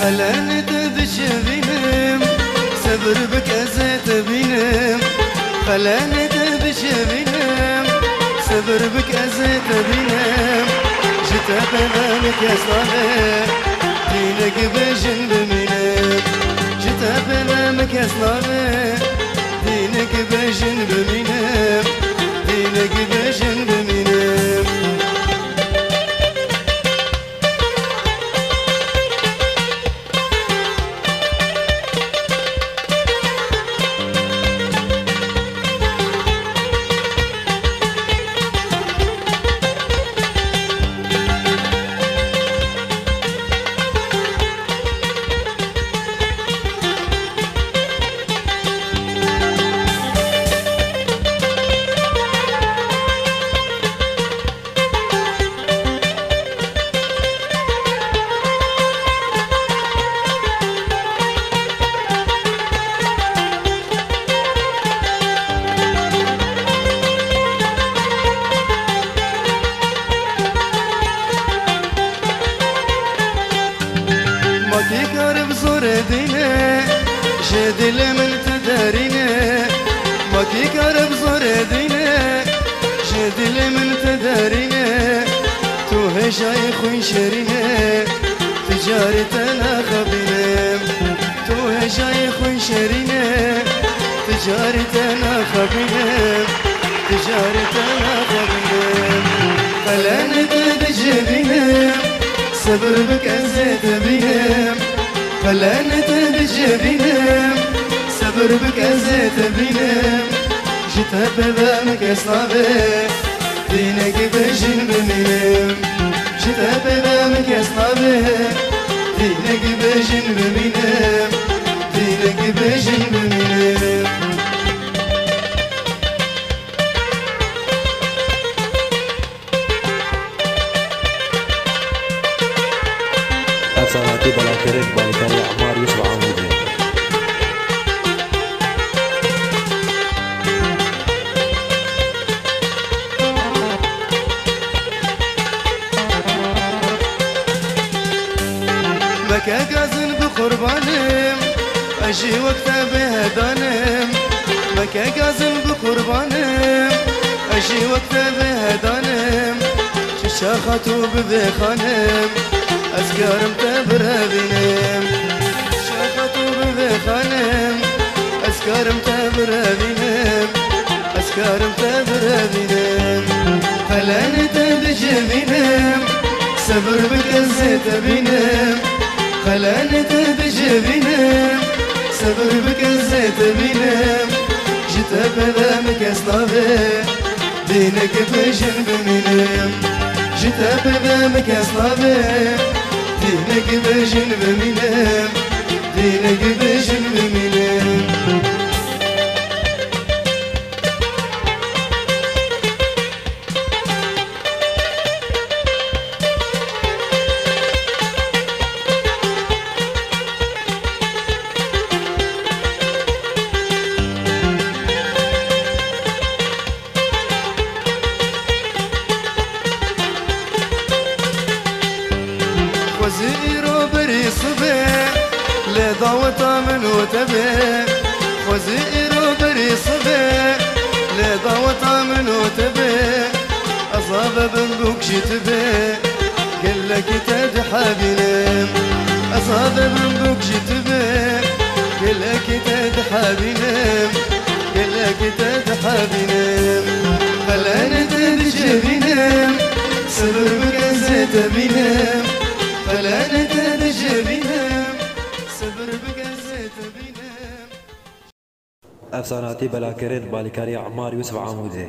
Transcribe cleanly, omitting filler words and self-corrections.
هلا ندش بينم صبر بك ازيت بينم هلا ندش بينم صبر بك ازيت بينم جيت بمامك يا صلاه دينك بجن بمينم جيت بمامك يا صلاه دينك بجن بمينم دينك بجن بمينم ما تقرب زور دينا جدل من تدارينا ما تقرب زور دينا جدل من تدارينا تو هجاي خوين شرينا تجارتنا خبينا تو هجاي خوين شرينا تجارتنا خبينا تجارتنا خبينا فلا ندج بينا صبر بك ازيت بينم خلا ندج بينم صبر بك ازيت بينم جيت ببامك صلابي دينك بجن بمينم جيت ببامك صلابي دينك بجن بمينم دينك بجن بمينم أفساناتي بلا كرك بالكاري عمار يوسف عمودي مكا قازن بقربانم أجي وقتا بهدانم مكا قازن بقربانم أجي وقتا بهدانم ششا خطوب بخانم أسكارم تبرابينم شاخطوب بخانم أسكارم تبرابينم أسكارم تبرابينم هلا ندج بينم صبر بك ازيت بينم هلا ندج بينم صبر بك ازيت بينم جيت ببامك صلابي دينك بجن بمينم جيت ببامك صلابي دينك بجن بمينم دينك بجن بمينم وزيرو بري صبي لضوطة من وتبي وزيرو بري صبي لضوطة من وتبي أصاب بنبوك شتبي قل لك تدحابينم أصاب بنبوك شتبي قل لك تدحابينم قل لك تدحابينم هلا ندج بينم صبر بك ازيت بينم فلا ندج بينم صبر بك ازيت بينم أفساناتي بلا كرك بالكاري عمار يوسف عمودي